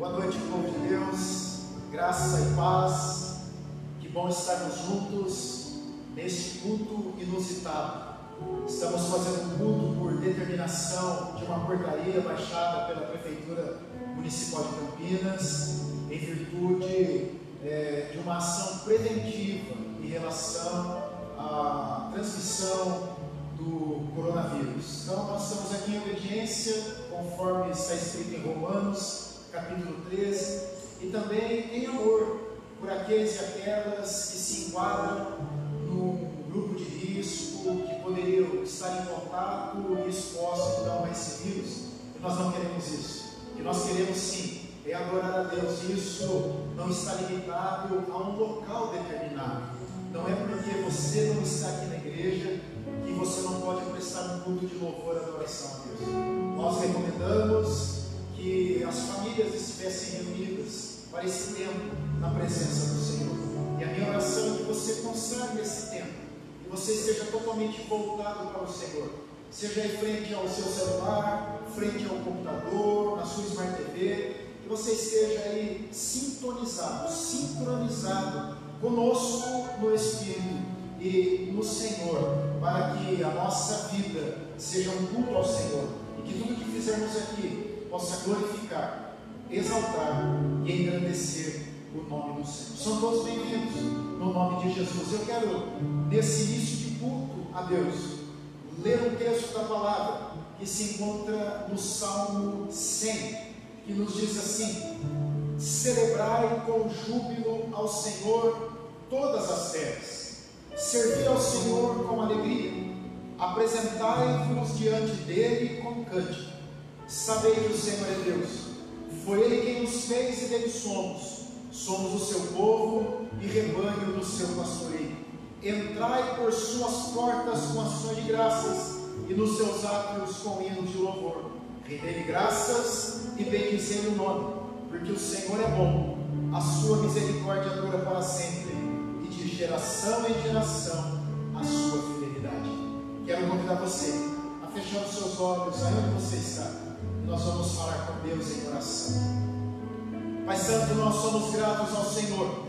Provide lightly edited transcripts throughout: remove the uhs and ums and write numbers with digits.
Boa noite, povo de Deus, graça e paz. Que bom estarmos juntos neste culto inusitado. Estamos fazendo um culto por determinação de uma portaria baixada pela Prefeitura Municipal de Campinas, em virtude de uma ação preventiva em relação à transmissão do coronavírus. Então, nós estamos aqui em obediência, conforme está escrito em Romanos, capítulo 13, e também em amor por aqueles e aquelas que se enquadram num grupo de risco, que poderiam estar em contato e expostos então a esse vírus. E nós não queremos isso. O que nós queremos sim é adorar a Deus. Isso não está limitado a um local determinado. Não é porque você não está aqui na igreja que você não pode prestar um culto de louvor e adoração a Deus. Nós recomendamos que as famílias estivessem reunidas para esse tempo na presença do Senhor. E a minha oração é que você consagre esse tempo e você esteja totalmente voltado para o Senhor. Seja em frente ao seu celular, frente ao computador, na sua Smart TV, que você esteja aí sintonizado, sincronizado conosco no Espírito e no Senhor, para que a nossa vida seja um culto ao Senhor e que tudo que fizermos aqui possa glorificar, exaltar e engrandecer o nome do Senhor. São todos bem-vindos no nome de Jesus. Eu quero, nesse início de culto a Deus, ler um texto da palavra que se encontra no Salmo 100, que nos diz assim: celebrai com júbilo ao Senhor todas as terras, servi ao Senhor com alegria, apresentai-vos diante dele com cântico. Sabei que o Senhor é Deus, foi Ele quem nos fez e dele somos o seu povo e rebanho do seu pastoreio. Entrai por suas portas com ações de graças e nos seus átrios com hinos de louvor. Rendei-lhe graças e bendizei o nome, porque o Senhor é bom, a sua misericórdia dura para sempre e de geração em geração a sua fidelidade. Quero convidar você a fechar os seus olhos aí onde você está. Nós vamos falar com Deus em oração. Pai Santo, nós somos gratos ao Senhor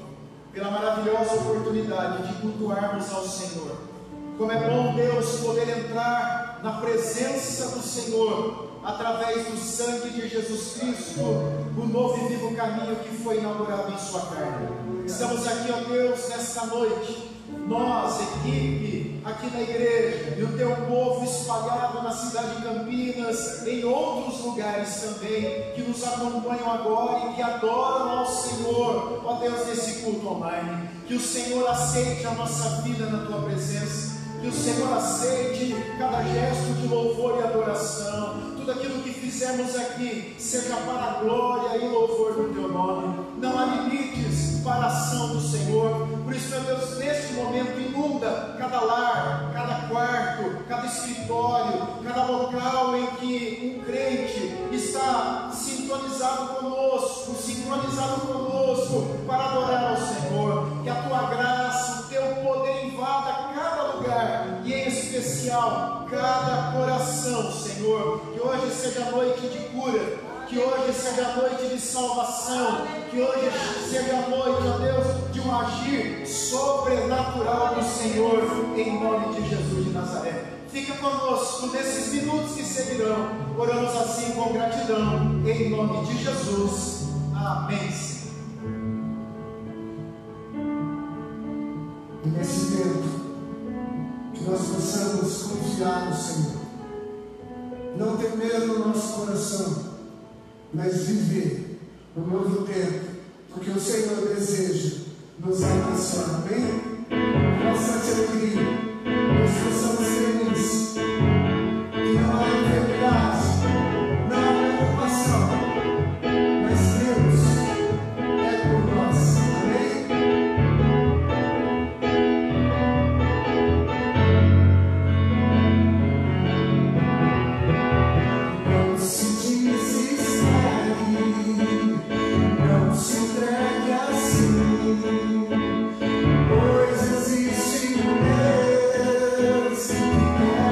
pela maravilhosa oportunidade de cultuarmos ao Senhor. Como é bom, Deus, poder entrar na presença do Senhor através do sangue de Jesus Cristo, o novo e vivo caminho que foi inaugurado em sua carne. Estamos aqui, ó Deus, nesta noite, nós, equipe, aqui na igreja, e o teu povo espalhado na cidade de Campinas, em outros lugares também, que nos acompanham agora e que adoram ao Senhor, ó Deus, nesse culto online. Que o Senhor aceite a nossa vida na tua presença, que o Senhor aceite cada gesto de louvor e adoração. Tudo aquilo que fizermos aqui seja para a glória e louvor do teu nome. Não há limites para a ação do Senhor. Por isso, meu Deus, neste momento inunda cada lar, cada quarto, cada escritório, cada local em que um crente está sintonizado conosco, sincronizado conosco para adorar ao Senhor. Que a tua graça, o teu poder invada cada lugar e em especial cada coração, Senhor. Que hoje seja noite de cura, que hoje seja noite de salvação, que hoje seja noite, ó Deus, de um agir sobrenatural do Senhor, em nome de Jesus de Nazaré. Fica conosco nesses minutos que seguirão. Oramos assim com gratidão, em nome de Jesus. Amém. E nesse tempo, que nós possamos confiar no Senhor, não temer no nosso coração, mas viver um novo tempo, porque o Senhor deseja nos abençoar. Amém? Bastante alegria, nós possamos felizes, que não há enfermidade, não há preocupação, mas Deus é por nós. Amém? Não se desespere, não se entregue assim, pois existe um Deus que quer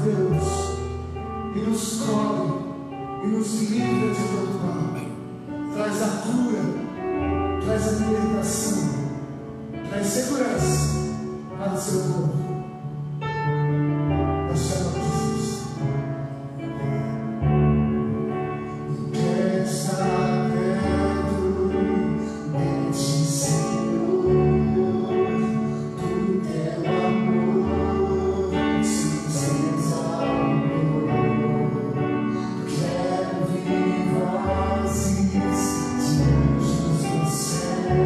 Deus, e nos cobre, e nos livra de todo mal. Traz a cura, traz a libertação, traz segurança para o seu povo. Nós chamamos Jesus. Quer estar perto de ti, Senhor, do teu amor se exaltou. Quero ouvir vozes de anjos no céu,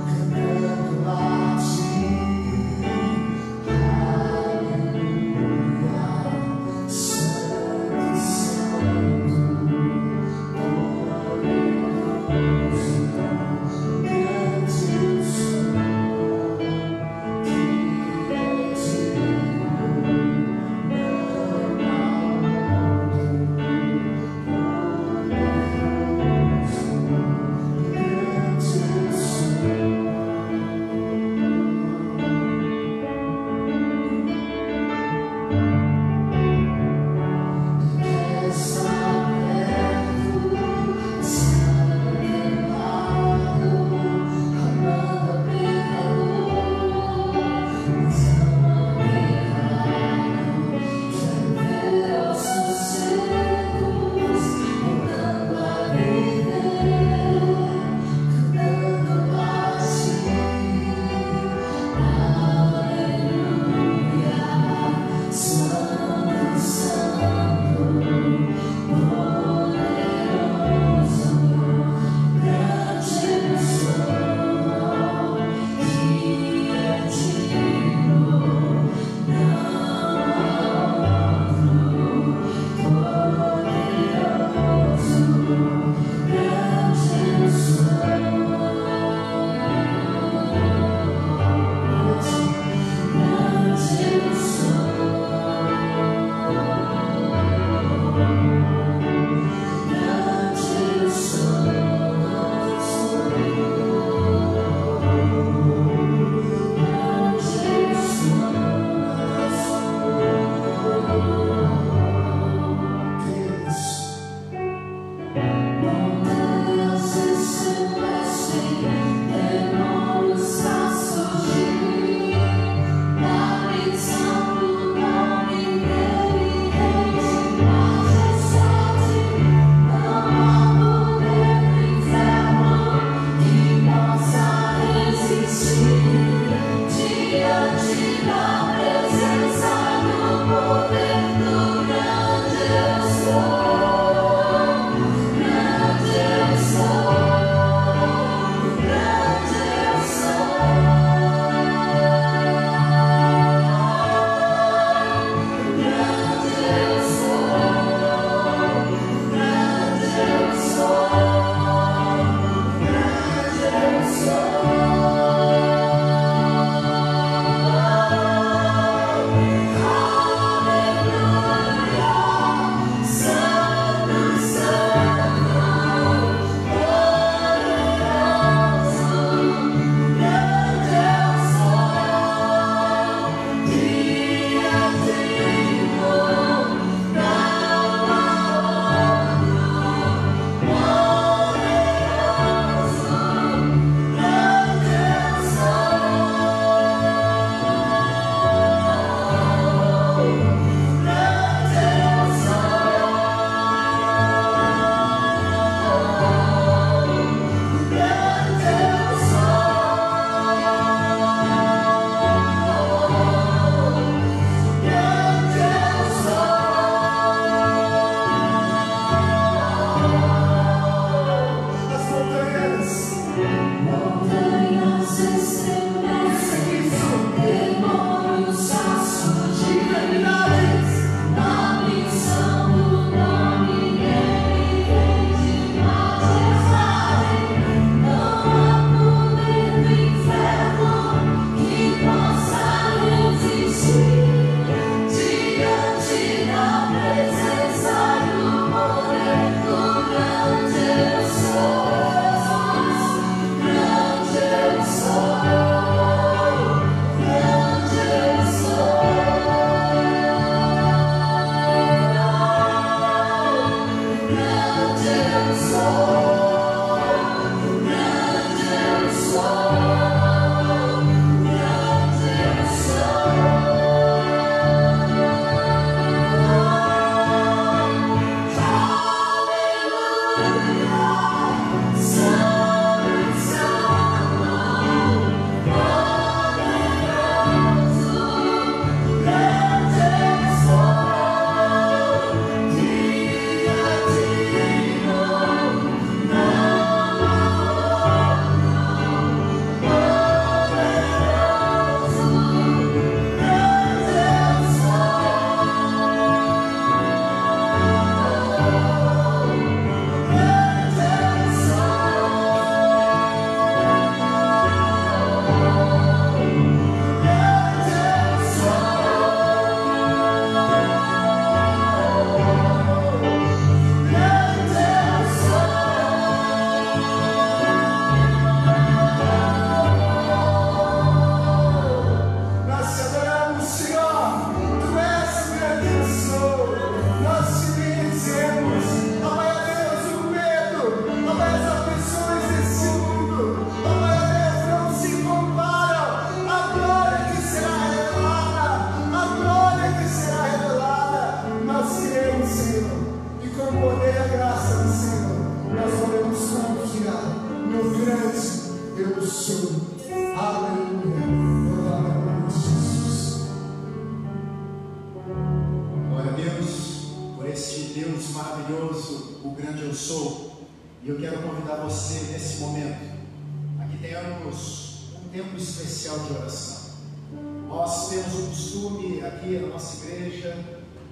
cantando a ti.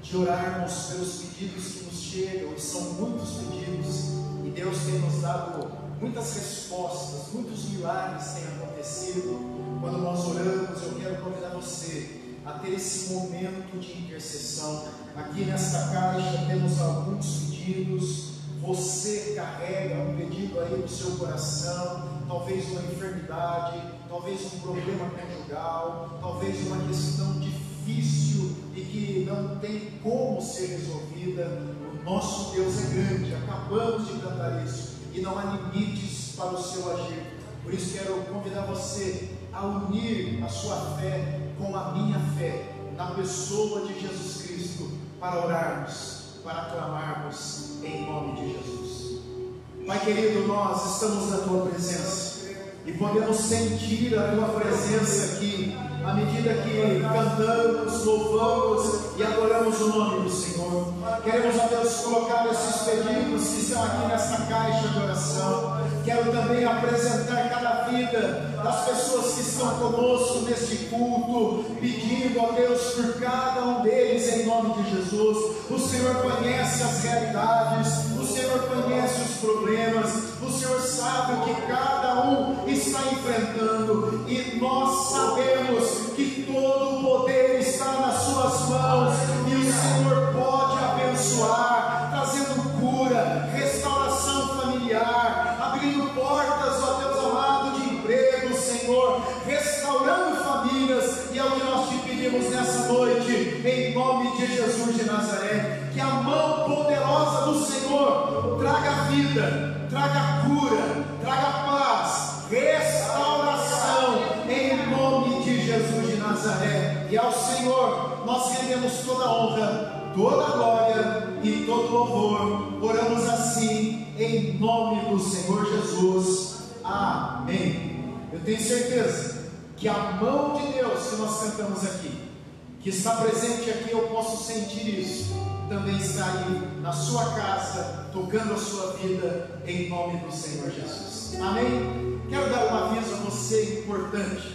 De orarmos pelos pedidos que nos chegam, e são muitos pedidos, e Deus tem nos dado muitas respostas, muitos milagres têm acontecido. Quando nós oramos, eu quero convidar você a ter esse momento de intercessão. Aqui nesta caixa temos alguns pedidos. Você carrega um pedido aí no seu coração, talvez uma enfermidade, talvez um problema conjugal, talvez uma questão difícil e que não tem como ser resolvida. O nosso Deus é grande, acabamos de cantar isso, e não há limites para o seu agir. Por isso quero convidar você a unir a sua fé com a minha fé na pessoa de Jesus Cristo, para orarmos, para clamarmos em nome de Jesus. Pai querido, nós estamos na tua presença e podemos sentir a tua presença aqui à medida que cantamos, louvamos e adoramos o nome do Senhor. Queremos, ó Deus, colocar esses pedidos que estão aqui nessa caixa de oração. Quero também apresentar cada vida das pessoas que estão conosco neste culto, pedindo, ó Deus, por cada um deles em nome de Jesus. O Senhor conhece as realidades, o Senhor conhece os problemas, o Senhor sabe o que cada um está enfrentando, e nós sabemos que todo o poder está nas suas mãos, e o Senhor pode abençoar, trazendo cura, restauração familiar, abrindo portas, ó Deus amado, de emprego, Senhor, restaurando famílias. E é o que nós te pedimos nessa noite, em nome de Jesus de Nazaré, que a mão poderosa do Senhor traga vida, traga cura, traga paz, restauração, em nome de Jesus de Nazaré. E ao Senhor nós rendemos toda a honra, toda a glória e todo louvor. Oramos assim em nome do Senhor Jesus. Amém. Eu tenho certeza que a mão de Deus que nós cantamos aqui, que está presente aqui, eu posso sentir isso, também está aí na sua casa, tocando a sua vida, em nome do Senhor Jesus. Amém? Quero dar um aviso a você importante.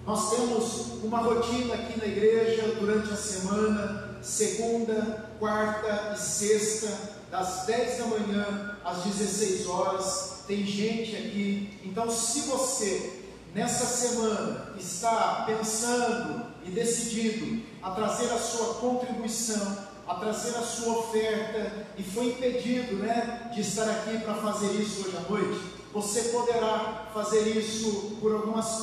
Nós temos uma rotina aqui na igreja durante a semana, segunda, quarta e sexta, das 10 da manhã às 16 horas, tem gente aqui. Então, se você nessa semana está pensando e decidido a trazer a sua contribuição, a trazer a sua oferta, e foi impedido, de estar aqui para fazer isso hoje à noite, você poderá fazer isso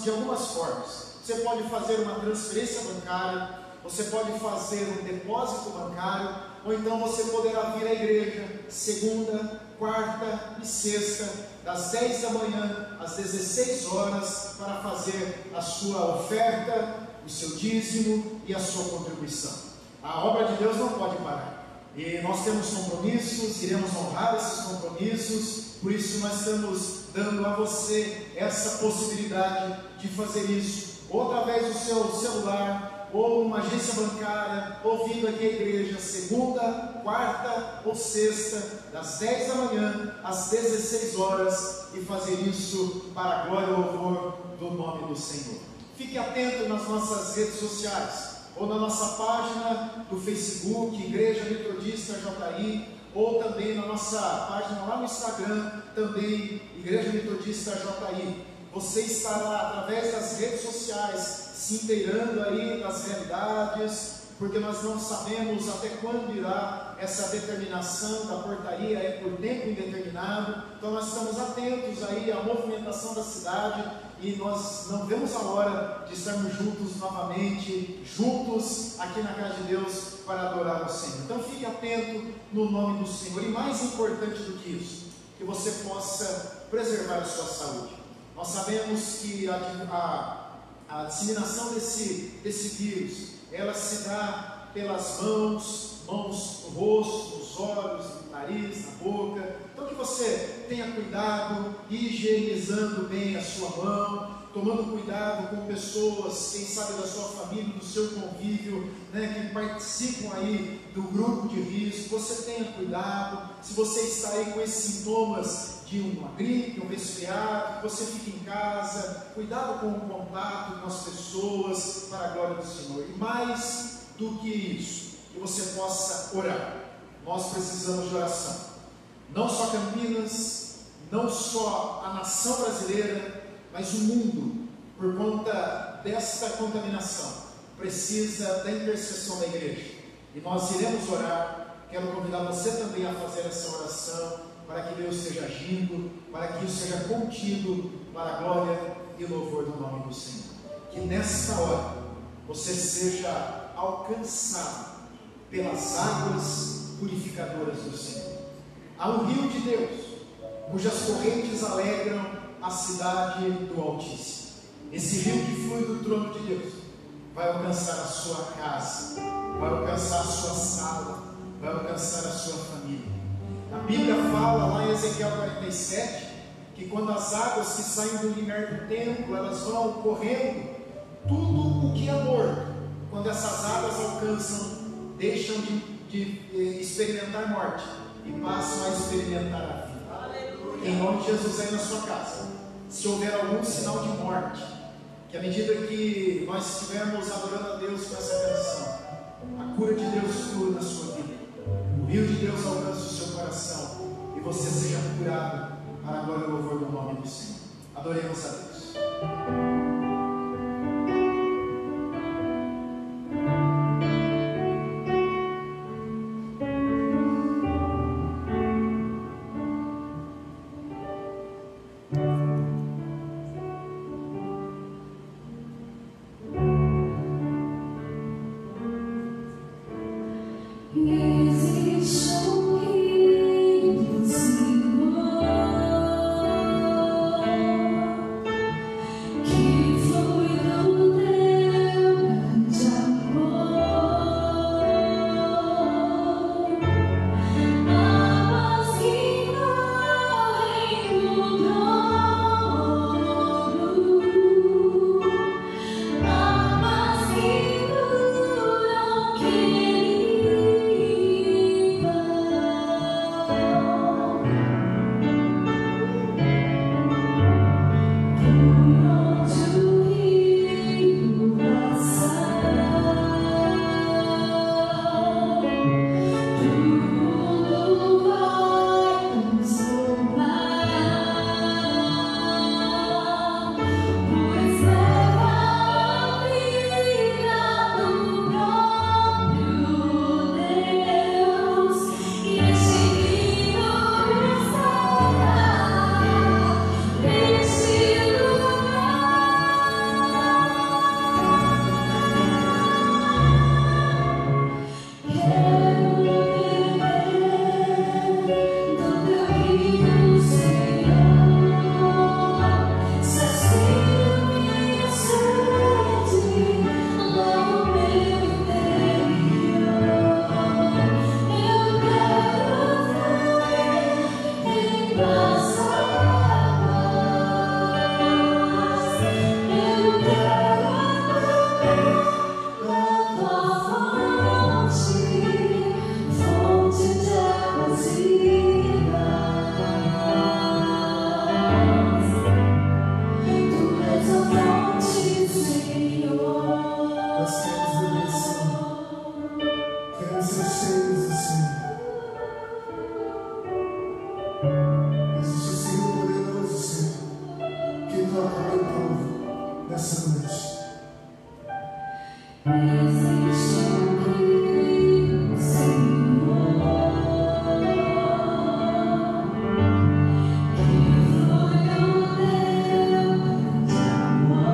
de algumas formas. Você pode fazer uma transferência bancária, você pode fazer um depósito bancário, ou então você poderá vir à igreja segunda, quarta e sexta, das 10 da manhã às 16 horas, para fazer a sua oferta, o seu dízimo e a sua contribuição. A obra de Deus não pode parar. E nós temos compromissos, iremos honrar esses compromissos, por isso nós estamos dando a você essa possibilidade de fazer isso, ou através do seu celular, ou numa agência bancária, ou vindo aqui à igreja, segunda, quarta ou sexta, das 10 da manhã às 16 horas, e fazer isso para a glória e louvor do nome do Senhor. Fique atento nas nossas redes sociais, ou na nossa página do Facebook, Igreja Metodista JI, ou também na nossa página lá no Instagram, também Igreja Metodista JI. Você estará através das redes sociais se inteirando aí das realidades, porque nós não sabemos até quando irá essa determinação da portaria, é por tempo indeterminado. Então nós estamos atentos aí à movimentação da cidade, e nós não vemos a hora de estarmos juntos novamente, juntos aqui na casa de Deus, para adorar o Senhor. Então fique atento no nome do Senhor, e mais importante do que isso, que você possa preservar a sua saúde. Nós sabemos que a disseminação desse vírus, ela se dá pelas mãos no rosto, nos olhos, no nariz, na boca. Então que você tenha cuidado, higienizando bem a sua mão, tomando cuidado com pessoas, quem sabe da sua família, do seu convívio, que participam aí do grupo de risco. Você tenha cuidado. Se você está aí com esses sintomas de uma gripe, um resfriado, você fique em casa, cuidado com o contato com as pessoas, para a glória do Senhor. E mais do que isso, que você possa orar. Nós precisamos de oração. Não só Campinas, não só a nação brasileira, mas o mundo, por conta desta contaminação, precisa da intercessão da igreja. E nós iremos orar. Quero convidar você também a fazer essa oração, para que Deus esteja agindo, para que isso seja contido para a glória e louvor do nome do Senhor. Que nesta hora você seja alcançado pelas águas purificadoras do Senhor. Há um rio de Deus, cujas correntes alegram a cidade do Altíssimo. Esse rio que flui do trono de Deus vai alcançar a sua casa, vai alcançar a sua sala, vai alcançar a sua família. A Bíblia fala lá em Ezequiel 47, que quando as águas que saem do limiar do templo, elas vão correndo, tudo o que é morto, quando essas águas alcançam, deixam de experimentar morte e passam a experimentar a vida. Em nome de Jesus, aí na sua casa, se houver algum sinal de morte, que à medida que nós estivermos adorando a Deus com essa canção, a cura de Deus flua na sua vida, o rio de Deus alcance o seu coração, e você seja curado para a glória e louvor do nome do Senhor. Adoremos a Deus. Que nessa noite. Existe um Rio, Senhor, que foi o Deus de amor.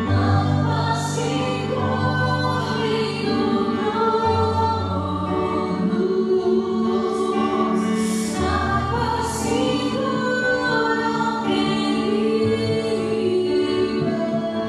Águas que correm no trono, águas que curam quem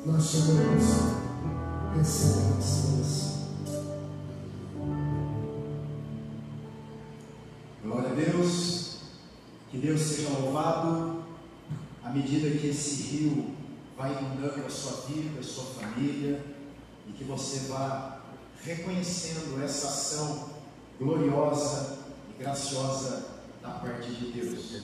Nós chamamos excelência. Glória a Deus, que Deus seja louvado à medida que esse rio vai inundando a sua vida, a sua família, e que você vá reconhecendo essa ação gloriosa e graciosa da parte de Deus.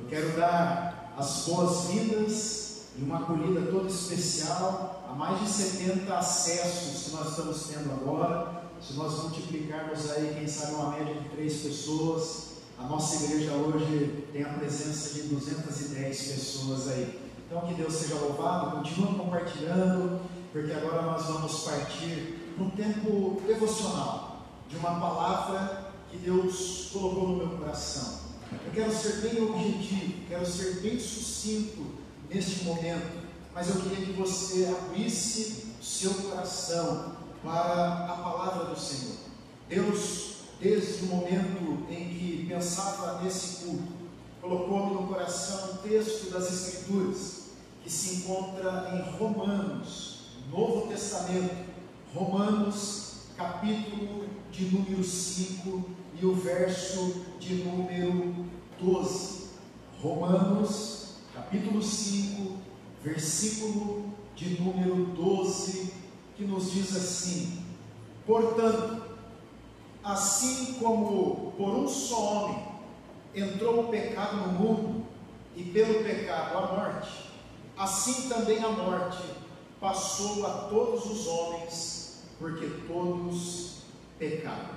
Quero dar as boas-vindas e uma acolhida toda especial a mais de 70 acessos que nós estamos tendo agora. Se nós multiplicarmos aí, quem sabe, uma média de 3 pessoas, a nossa igreja hoje tem a presença de 210 pessoas aí. Então que Deus seja louvado, continue compartilhando, porque agora nós vamos partir para um tempo devocional, de uma palavra que Deus colocou no meu coração. Eu quero ser bem objetivo, quero ser bem sucinto neste momento, mas eu queria que você abrisse o seu coração para a palavra do Senhor. Deus, desde o momento em que pensava nesse culto, colocou-me no coração um texto das Escrituras, que se encontra em Romanos, Novo Testamento, Romanos, capítulo de número 5 e o verso de número 12. Romanos, capítulo 5, versículo de número 12, que nos diz assim: portanto, assim como por um só homem entrou o pecado no mundo, e pelo pecado a morte, assim também a morte passou a todos os homens, porque todos pecaram.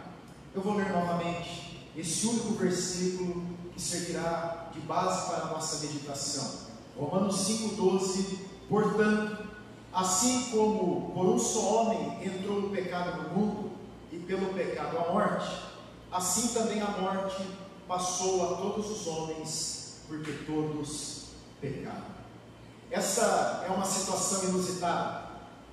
Eu vou ler novamente esse único versículo que servirá de base para a nossa meditação. Romanos 5,12. Portanto, assim como por um só homem entrou o pecado no mundo, e pelo pecado a morte, assim também a morte passou a todos os homens, porque todos pecaram. Essa é uma situação inusitada.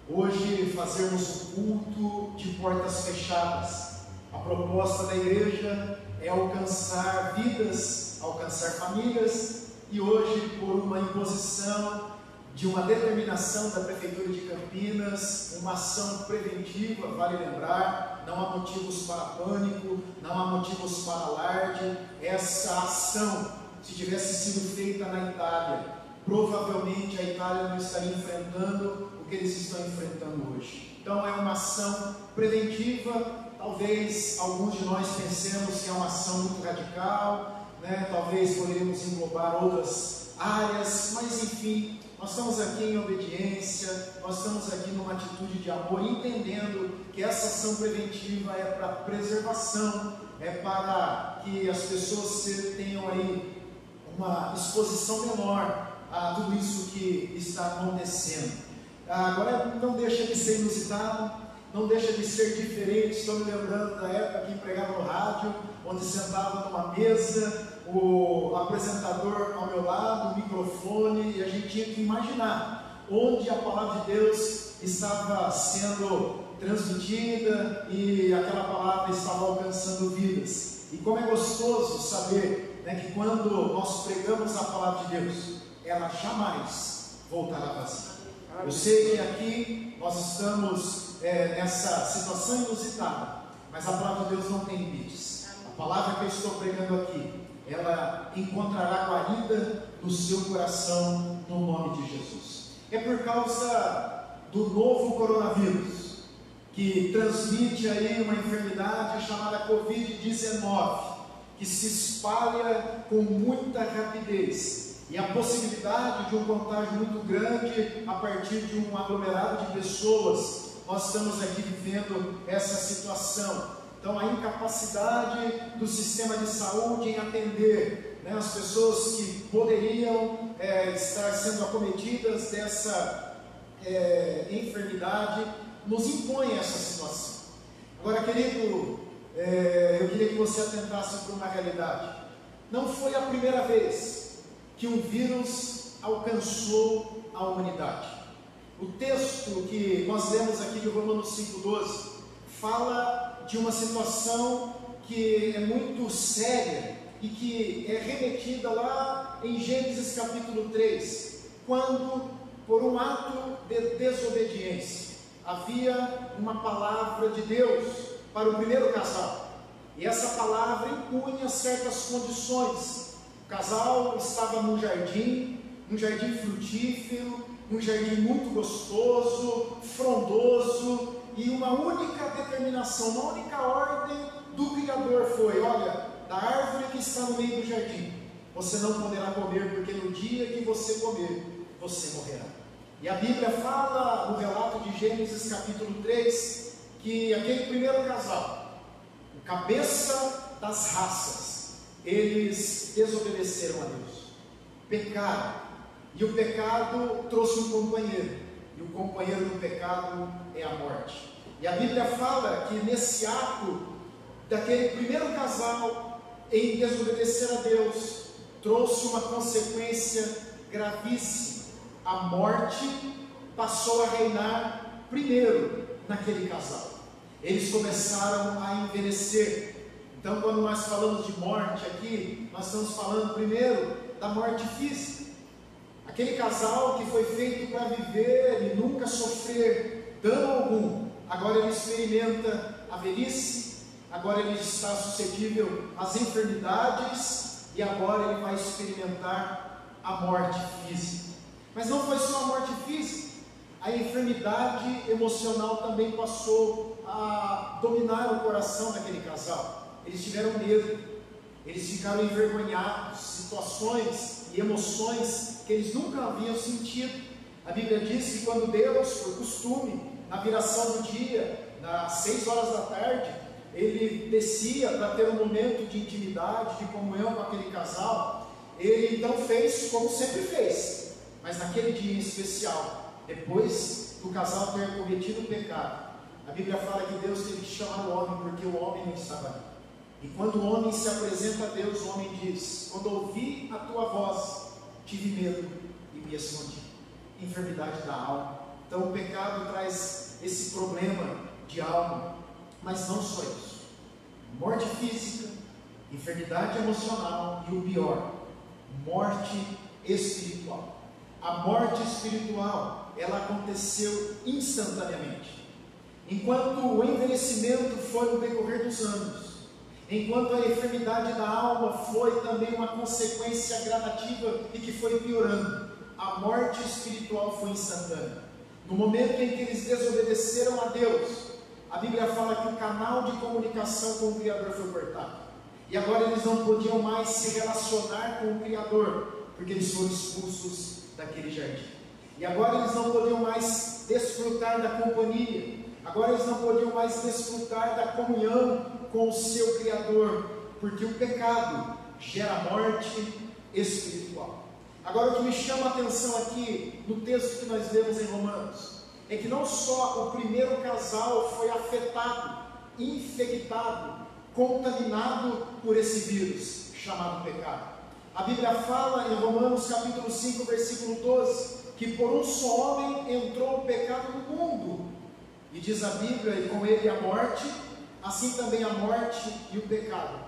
Hoje fazermos um culto de portas fechadas. A proposta da igreja é alcançar vidas, alcançar famílias, e hoje, por uma imposição de uma determinação da Prefeitura de Campinas, uma ação preventiva, vale lembrar, não há motivos para pânico, não há motivos para alarde. Essa ação, se tivesse sido feita na Itália, provavelmente a Itália não estaria enfrentando o que eles estão enfrentando hoje. Então é uma ação preventiva. Talvez alguns de nós pensemos que é uma ação muito radical, né? Talvez poderíamos englobar outras áreas, mas enfim, nós estamos aqui em obediência, nós estamos aqui numa atitude de amor, entendendo que essa ação preventiva é para preservação, é para que as pessoas tenham aí uma exposição menor a tudo isso que está acontecendo. Agora, não deixa de ser inusitado, não deixa de ser diferente. Estou me lembrando da época que pregava no rádio, onde sentava numa mesa, o apresentador ao meu lado, o microfone, e a gente tinha que imaginar onde a palavra de Deus estava sendo transmitida e aquela palavra estava alcançando vidas. E como é gostoso saber, né, que quando nós pregamos a palavra de Deus, ela jamais voltará vazia. Eu sei que aqui nós estamos nessa situação inusitada, mas a palavra de Deus não tem limites. A palavra que eu estou pregando aqui, ela encontrará guarida no seu coração, no nome de Jesus. É por causa do novo coronavírus, que transmite aí uma enfermidade chamada Covid-19, que se espalha com muita rapidez, e a possibilidade de um contágio muito grande a partir de um aglomerado de pessoas. Nós estamos aqui vivendo essa situação. Então, a incapacidade do sistema de saúde em atender, né, as pessoas que poderiam estar sendo acometidas dessa enfermidade, nos impõe essa situação. Agora, querido, eu queria que você atentasse para uma realidade. Não foi a primeira vez que um vírus alcançou a humanidade. O texto que nós lemos aqui de Romanos 5,12 fala de uma situação que é muito séria e que é remetida lá em Gênesis capítulo 3, quando, por um ato de desobediência, havia uma palavra de Deus para o primeiro casal, e essa palavra impunha certas condições. O casal estava num jardim frutífero, um jardim muito gostoso, frondoso, e uma única determinação, uma única ordem do Criador foi: olha, da árvore que está no meio do jardim, você não poderá comer, porque no dia que você comer, você morrerá. E a Bíblia fala no relato de Gênesis capítulo 3, que aquele primeiro casal, o cabeça das raças, eles desobedeceram a Deus, pecaram, e o pecado trouxe um companheiro, e o companheiro do pecado é a morte. E a Bíblia fala que nesse ato daquele primeiro casal em desobedecer a Deus, trouxe uma consequência gravíssima. A morte passou a reinar primeiro naquele casal. Eles começaram a envelhecer. Então, quando nós falamos de morte aqui, nós estamos falando primeiro da morte física. Aquele casal que foi feito para viver e nunca sofrer dano algum, agora ele experimenta a velhice, agora ele está suscetível às enfermidades e agora ele vai experimentar a morte física. Mas não foi só a morte física. a enfermidade emocional também passou a dominar o coração daquele casal. Eles tiveram medo, eles ficaram envergonhados, situações e emoções que eles nunca haviam sentido. A Bíblia diz que quando Deus, por costume, na viração do dia, às 6 horas da tarde, ele descia para ter um momento de intimidade, de comunhão com aquele casal. Ele então fez como sempre fez, mas naquele dia em especial, depois do casal ter cometido o pecado, a Bíblia fala que Deus teve que chamar o homem, porque o homem não estava ali. E quando o homem se apresenta a Deus, o homem diz: quando ouvi a tua voz, tive medo e me escondi. Enfermidade da alma. Então o pecado traz esse problema de alma, mas não só isso: morte física, enfermidade emocional e o pior, morte espiritual. A morte espiritual, ela aconteceu instantaneamente. Enquanto o envelhecimento foi no decorrer dos anos, enquanto a enfermidade da alma foi também uma consequência gradativa e que foi piorando, a morte espiritual foi instantânea. No momento em que eles desobedeceram a Deus, a Bíblia fala que o canal de comunicação com o Criador foi cortado. E agora eles não podiam mais se relacionar com o Criador, porque eles foram expulsos daquele jardim. E agora eles não podiam mais desfrutar da companhia. Agora eles não podiam mais desfrutar da comunhão com o seu Criador, porque o pecado gera morte espiritual. Agora o que me chama a atenção aqui, no texto que nós lemos em Romanos, é que não só o primeiro casal foi afetado, infectado, contaminado por esse vírus chamado pecado. A Bíblia fala em Romanos capítulo 5, versículo 12, que por um só homem entrou o pecado no mundo. E diz a Bíblia, e com ele a morte, assim também a morte e o pecado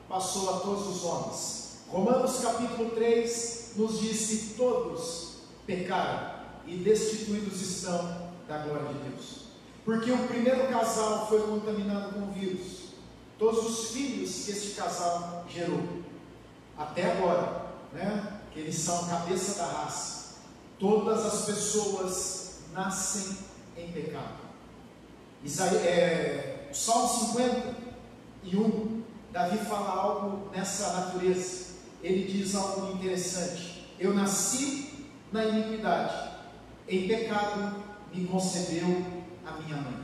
passou a todos os homens. Romanos capítulo 3 nos diz que todos pecaram e destituídos estão da glória de Deus. Porque o primeiro casal foi contaminado com o vírus, todos os filhos que este casal gerou, até agora, que eles são a cabeça da raça, todas as pessoas nascem em pecado. O Salmo 51, Davi fala algo nessa natureza. Ele diz algo interessante: eu nasci na iniquidade, em pecado me concebeu a minha mãe.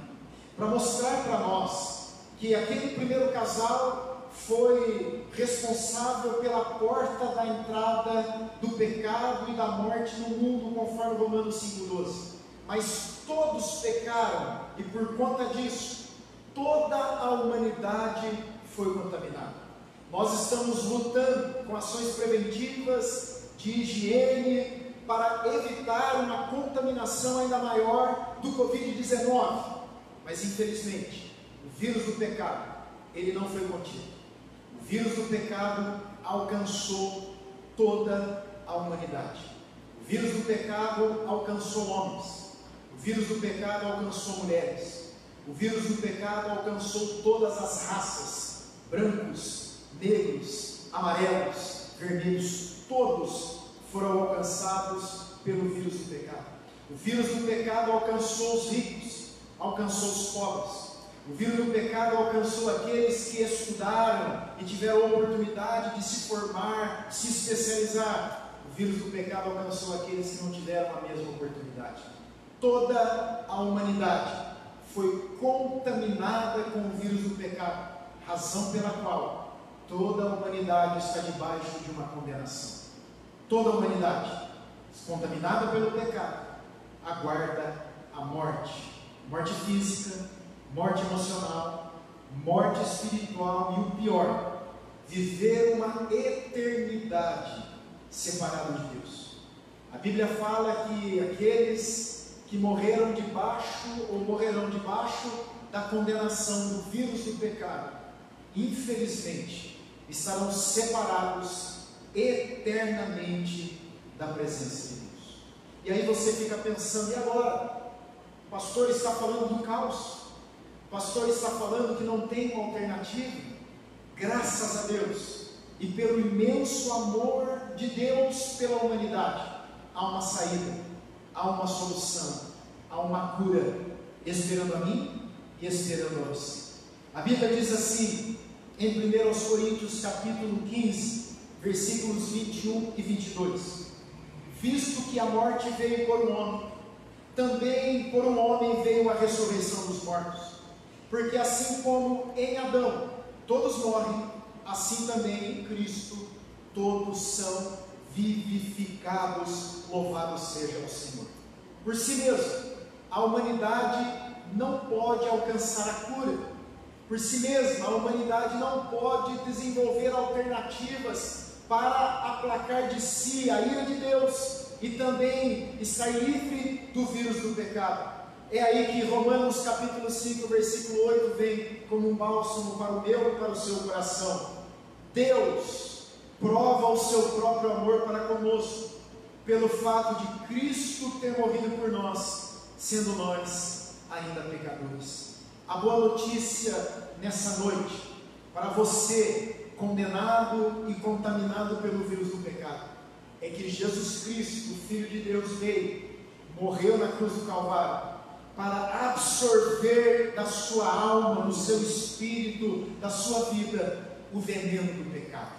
Para mostrar para nós que aquele primeiro casal foi responsável pela porta da entrada do pecado e da morte no mundo, conforme Romanos 5,12. Mas todos pecaram, e por conta disso, toda a humanidade foi contaminada. Nós estamos lutando com ações preventivas de higiene para evitar uma contaminação ainda maior do Covid-19. Mas infelizmente, o vírus do pecado, ele não foi contido. O vírus do pecado alcançou toda a humanidade. O vírus do pecado alcançou homens. O vírus do pecado alcançou mulheres. O vírus do pecado alcançou todas as raças, brancos, negros, amarelos, vermelhos, todos foram alcançados pelo vírus do pecado. O vírus do pecado alcançou os ricos, alcançou os pobres. O vírus do pecado alcançou aqueles que estudaram e tiveram a oportunidade de se formar, se especializar. O vírus do pecado alcançou aqueles que não tiveram a mesma oportunidade. Toda a humanidade foi contaminada com o vírus do pecado, razão pela qual toda a humanidade está debaixo de uma condenação. Toda a humanidade, contaminada pelo pecado, aguarda a morte. Morte física, morte emocional, morte espiritual e o pior, viver uma eternidade separado de Deus. A Bíblia fala que aqueles que morreram debaixo ou morrerão debaixo da condenação do vírus do pecado, infelizmente, estarão separados eternamente da presença de Deus. E aí você fica pensando: e agora? O pastor está falando do caos, o pastor está falando que não tem uma alternativa. Graças a Deus e pelo imenso amor de Deus pela humanidade, há uma saída, há uma solução. há uma cura esperando a mim e esperando a você. A Bíblia diz assim, em 1 Coríntios capítulo 15, versículos 21 e 22: visto que a morte veio por um homem, também por um homem veio a ressurreição dos mortos. Porque assim como em Adão todos morrem, assim também em Cristo todos são vivificados. Louvado seja o Senhor. Por si mesmo, a humanidade não pode alcançar a cura. Por si mesma, a humanidade não pode desenvolver alternativas para aplacar de si a ira de Deus e também estar livre do vírus do pecado. É aí que Romanos capítulo 5, versículo 8 vem como um bálsamo para o meu e para o seu coração. Deus prova o seu próprio amor para conosco, pelo fato de Cristo ter morrido por nós, sendo nós ainda pecadores. A boa notícia nessa noite, para você condenado e contaminado pelo vírus do pecado, é que Jesus Cristo, o Filho de Deus, veio, morreu na cruz do Calvário, para absorver da sua alma, do seu espírito, da sua vida, o veneno do pecado.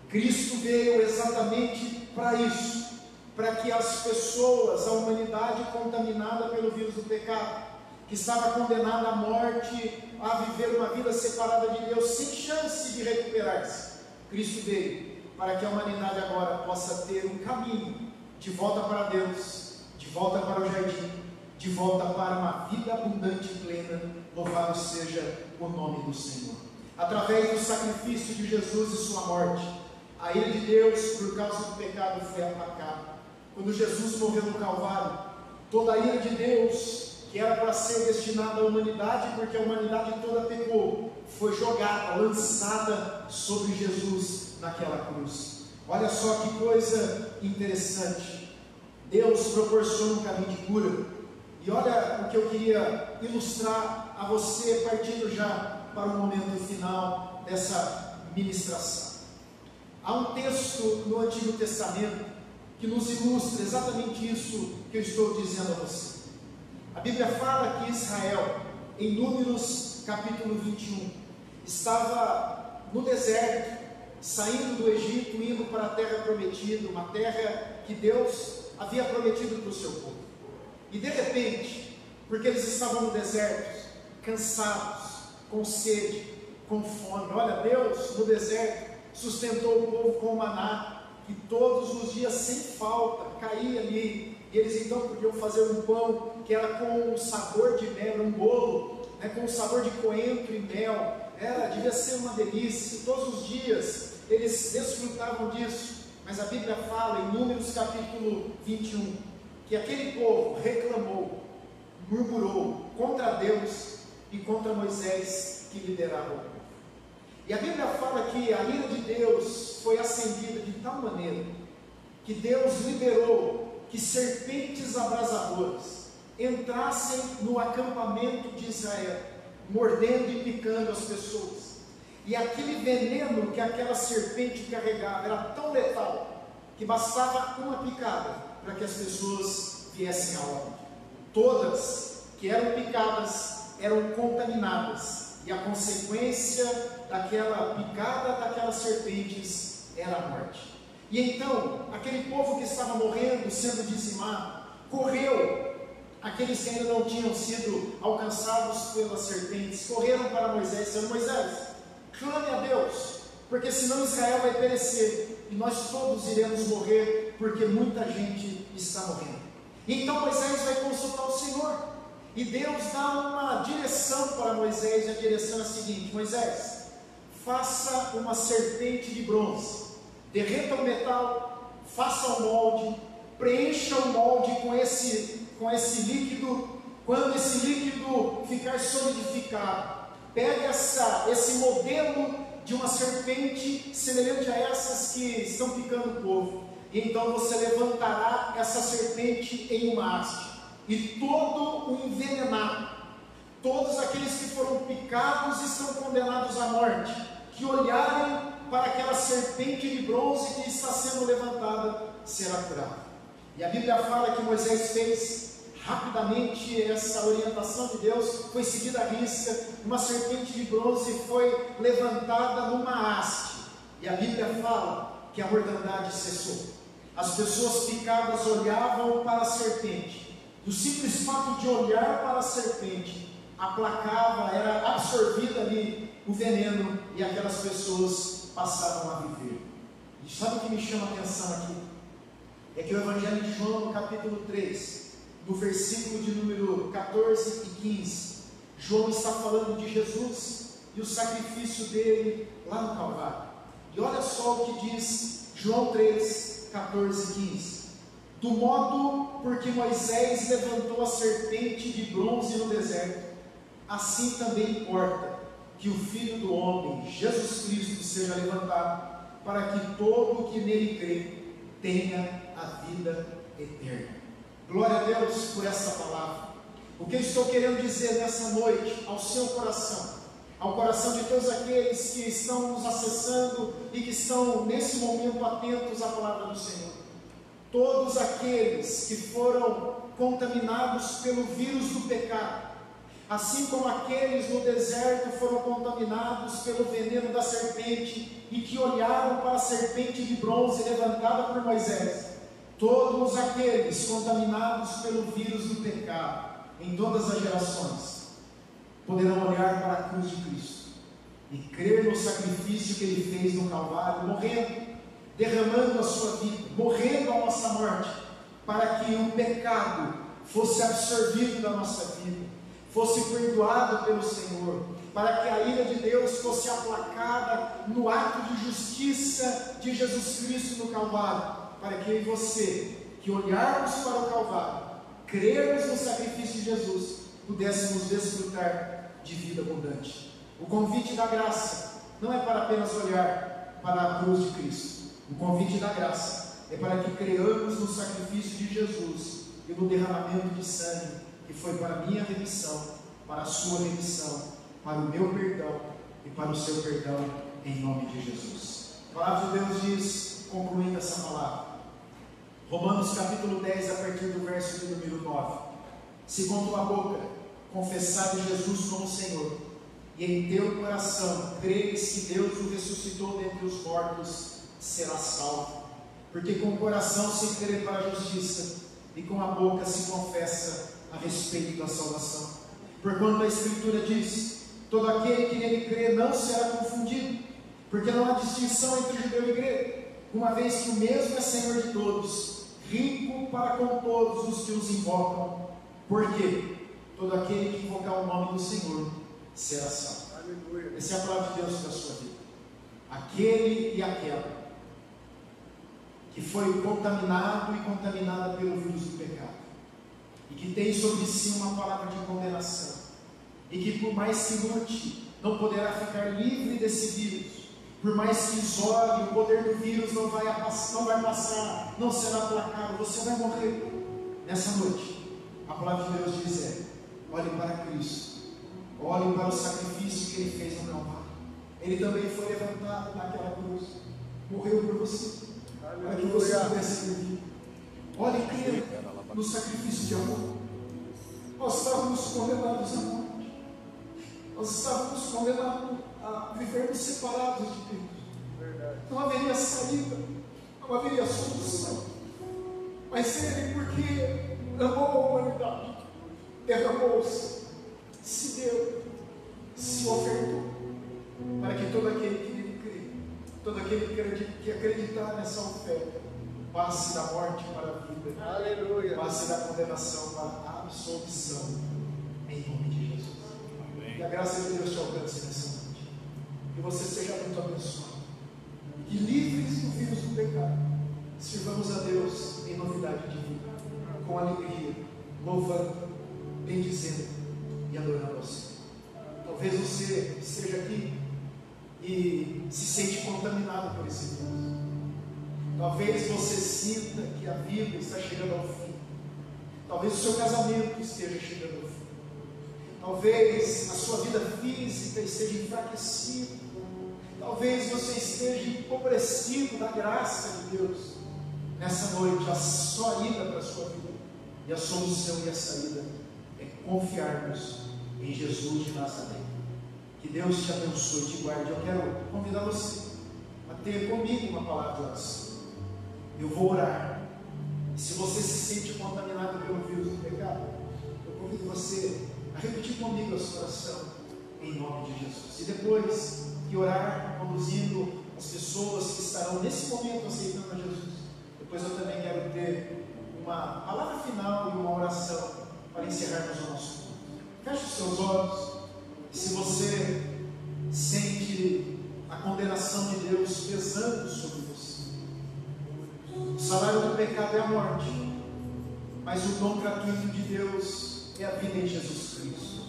Cristo veio exatamente para isso, para que as pessoas, a humanidade contaminada pelo vírus do pecado, que estava condenada à morte, a viver uma vida separada de Deus, sem chance de recuperar-se, Cristo veio para que a humanidade agora possa ter um caminho de volta para Deus, de volta para o jardim, de volta para uma vida abundante e plena. Louvado seja o nome do Senhor. Através do sacrifício de Jesus e sua morte, a ira de Deus por causa do pecado foi aplacada. Quando Jesus morreu no Calvário, toda a ira de Deus, que era para ser destinada à humanidade, porque a humanidade toda pecou, foi jogada, lançada sobre Jesus naquela cruz. Olha só que coisa interessante. Deus proporciona um caminho de cura. E olha o que eu queria ilustrar a você, partindo já para o momento final dessa ministração. Há um texto no Antigo Testamento que nos ilustra exatamente isso que eu estou dizendo a você. A Bíblia fala que Israel, em Números capítulo 21, estava no deserto, saindo do Egito, indo para a terra prometida, uma terra que Deus havia prometido para o seu povo. E de repente, porque eles estavam no deserto, cansados, com sede, com fome, olha, Deus no deserto sustentou o povo com maná, que todos os dias sem falta caía ali, e eles então podiam fazer um pão que era com um sabor de mel, um bolo, né, com um sabor de coentro e mel, devia ser uma delícia, e todos os dias eles desfrutavam disso. Mas a Bíblia fala em Números capítulo 21, que aquele povo reclamou, murmurou contra Deus e contra Moisés, que liderava o povo. E a Bíblia fala que a ira de Deus foi acendida de tal maneira que Deus liberou que serpentes abrasadoras entrassem no acampamento de Israel, mordendo e picando as pessoas. E aquele veneno que aquela serpente carregava era tão letal que bastava uma picada para que as pessoas viessem a óbito. Todas que eram picadas eram contaminadas, e a consequência daquela picada daquelas serpentes era a morte. E então, aquele povo que estava morrendo, sendo dizimado, correu. Aqueles que ainda não tinham sido alcançados pelas serpentes, correram para Moisés, Senhor Moisés, clame a Deus, porque senão Israel vai perecer, e nós todos iremos morrer, porque muita gente está morrendo. Então Moisés vai consultar o Senhor, e Deus dá uma direção para Moisés, e a direção é a seguinte: Moisés, faça uma serpente de bronze, derreta o metal, faça o molde, preencha o molde com esse líquido. Quando esse líquido ficar solidificado, pegue esse modelo de uma serpente semelhante a essas que estão picando o povo, e então você levantará essa serpente em uma haste, e todo o envenenado, todos aqueles que foram picados estão condenados à morte, que olharem para aquela serpente de bronze que está sendo levantada, será curado. E a Bíblia fala que Moisés fez, Rapidamente essa orientação de Deus foi seguida à risca. Uma serpente de bronze foi levantada numa haste, e a Bíblia fala que a mortandade cessou. As pessoas picadas olhavam para a serpente, e o simples fato de olhar para a serpente aplacava, era absorvida ali o veneno, e aquelas pessoas passavam a viver. E sabe o que me chama a atenção aqui? É que o Evangelho de João, no capítulo 3, no versículo de número 14 e 15, João está falando de Jesus e o sacrifício dele lá no Calvário. E olha só o que diz João 3, 14 e 15: do modo por que Moisés levantou a serpente de bronze no deserto, assim também importa que o Filho do Homem, Jesus Cristo, seja levantado, para que todo o que nele crê tenha a vida eterna. Glória a Deus por essa palavra. O que eu estou querendo dizer nessa noite ao seu coração, ao coração de todos aqueles que estão nos acessando e que estão nesse momento atentos à palavra do Senhor: todos aqueles que foram contaminados pelo vírus do pecado, assim como aqueles no deserto foram contaminados pelo veneno da serpente e que olharam para a serpente de bronze levantada por Moisés, todos aqueles contaminados pelo vírus do pecado, em todas as gerações, poderão olhar para a cruz de Cristo e crer no sacrifício que Ele fez no Calvário, morrendo, derramando a sua vida, morrendo a nossa morte, para que o pecado fosse absorvido da nossa vida, fosse perdoado pelo Senhor, para que a ira de Deus fosse aplacada no ato de justiça de Jesus Cristo no Calvário, para que eu e você, que olharmos para o Calvário, crermos no sacrifício de Jesus, pudéssemos desfrutar de vida abundante. O convite da graça não é para apenas olhar para a cruz de Cristo. O convite da graça é para que creiamos no sacrifício de Jesus e no derramamento de sangue, que foi para a minha remissão, para a sua remissão, para o meu perdão e para o seu perdão, em nome de Jesus. A palavra de Deus diz, concluindo essa palavra, Romanos capítulo 10, a partir do verso de número 9: se com tua boca confessares Jesus como Senhor, e em teu coração creres que Deus o ressuscitou dentre os mortos, serás salvo. Porque com o coração se crê para a justiça, e com a boca se confessa a respeito da salvação. Porquanto a Escritura diz: todo aquele que nele crê não será confundido, porque não há distinção entre judeu e grego, uma vez que o mesmo é Senhor de todos, rico para com todos os que os invocam. Porque todo aquele que invocar o nome do Senhor será salvo. Aleluia. Essa é a palavra de Deus para a sua vida. Aquele e aquela que foi contaminado e contaminada pelo vírus do pecado, e que tem sobre si uma palavra de condenação, e que por mais que lute, não poderá ficar livre desse vírus. Por mais que isole, o poder do vírus não vai passar, não será aplacado, você vai morrer. Nessa noite, a palavra de Deus diz olhe para Cristo, olhe para o sacrifício que Ele fez no Calvário. Ele também foi levantado naquela cruz, morreu por você, para que você pudesse viver. Olhe e creia no sacrifício de amor. Nós estávamos condenados à morte, nós estávamos condenados a vivermos separados de Deus. Verdade. Não haveria saída, não haveria solução. Mas Ele, porque amou a humanidade, derramou-se, se deu, se ofertou, para que todo aquele que nele crê, todo aquele que acreditar nessa oferta, passe da morte para a vida. Aleluia. Passe da condenação para a absolvição, em nome de Jesus. Amém. Que a graça de Deus te alcance nessa noite. Que você seja muito abençoado. E que, livres do vírus do pecado, sirvamos a Deus em novidade de vida, com alegria, louvando, bendizendo e adorando ao Senhor. Talvez você esteja aqui e se sente contaminado por esse vírus. Talvez você sinta que a vida está chegando ao fim. Talvez o seu casamento esteja chegando ao fim. Talvez a sua vida física esteja enfraquecida. Talvez você esteja empobrecido da graça de Deus. Nessa noite, a sua ida para a sua vida E a solução e a saída é confiarmos em Jesus de Nazaré. Que Deus te abençoe e te guarde. Eu quero convidar você a ter comigo uma palavra de oração. Eu vou orar. E se você se sente contaminado pelo vírus do pecado, eu convido você a repetir comigo a sua oração em nome de Jesus. E depois que orar, conduzindo as pessoas que estarão nesse momento aceitando a Jesus, depois eu também quero ter uma palavra final e uma oração para encerrarmos o nosso culto. Feche os seus olhos. E se você sente a condenação de Deus pesando sobre você, o salário do pecado é a morte, mas o dom gratuito de Deus é a vida em Jesus Cristo,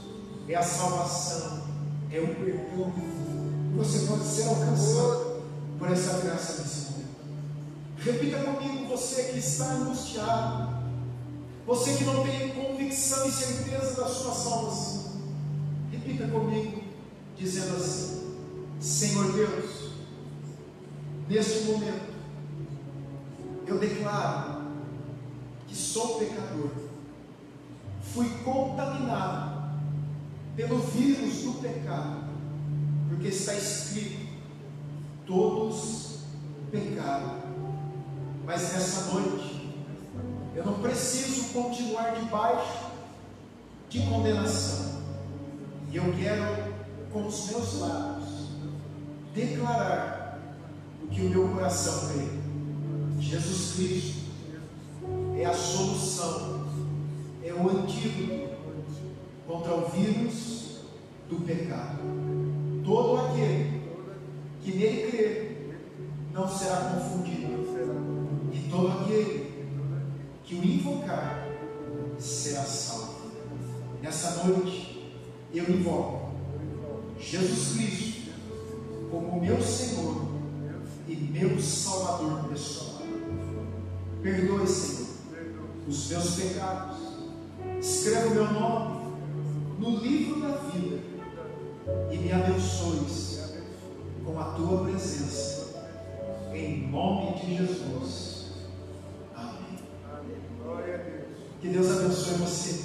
é a salvação, é o perdão. Você pode ser alcançado por essa graça nesse momento. Repita comigo, você que está angustiado, você que não tem convicção e certeza da sua salvação. Repita comigo, dizendo assim: Senhor Deus, neste momento, eu declaro que sou pecador, fui contaminado pelo vírus do pecado, porque está escrito: todos pecaram. Mas nessa noite, eu não preciso continuar debaixo de condenação, e eu quero, com os meus lábios, declarar o que o meu coração crê: Jesus Cristo é a solução, é o antídoto contra o vírus do pecado. Todo aquele que nele crer não será confundido, e todo aquele que o invocar será salvo. Nessa noite eu invoco Jesus Cristo como meu Senhor e meu Salvador pessoal. Perdoe, Senhor, os meus pecados. Escreva o meu nome no livro da vida e me abençoes com a tua presença, em nome de Jesus. Amém. Que Deus abençoe você.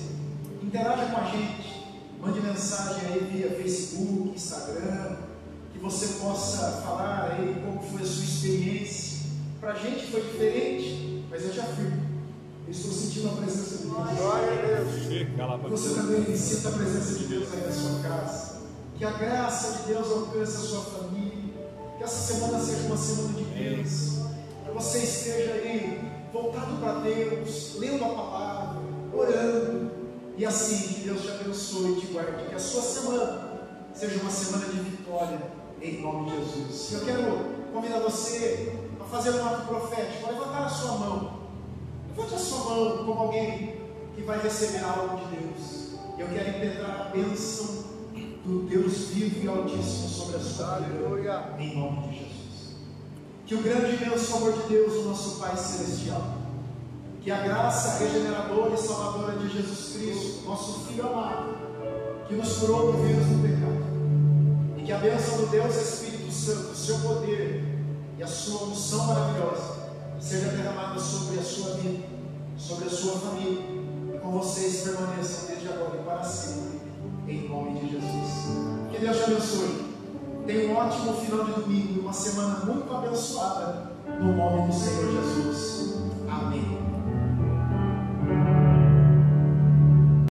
Interaja com a gente, mande mensagem aí via Facebook, Instagram, que você possa falar aí como foi a sua experiência. Para a gente foi diferente, mas eu te afirmo, eu estou sentindo a presença de Deus. Glória a Deus. Você também sinta a presença de Deus aí na sua casa. Que a graça de Deus alcance a sua família. Que essa semana seja uma semana de bênção. Que você esteja aí voltado para Deus, lendo a palavra, orando. E assim, que Deus te abençoe e te guarde. Que a sua semana seja uma semana de vitória, em nome de Jesus. Eu quero convidar você a fazer um ato profético, a levantar a sua mão. Levante a sua mão como alguém que vai receber algo de Deus. Eu quero impetrar a bênção do Deus vivo e altíssimo sobre a sua vida, em nome de Jesus. Que o grande e imenso amor de Deus, o nosso Pai Celestial, que a graça regeneradora e salvadora de Jesus Cristo, nosso Filho amado, que nos curou do vírus do pecado, e que a bênção do Deus Espírito Santo, o seu poder e a sua unção maravilhosa seja derramada sobre a sua vida, sobre a sua família, e com vocês permaneçam desde agora e para sempre, em nome de Jesus. Que Deus te abençoe. Tenha um ótimo final de domingo, uma semana muito abençoada, no nome do Senhor Jesus. Amém.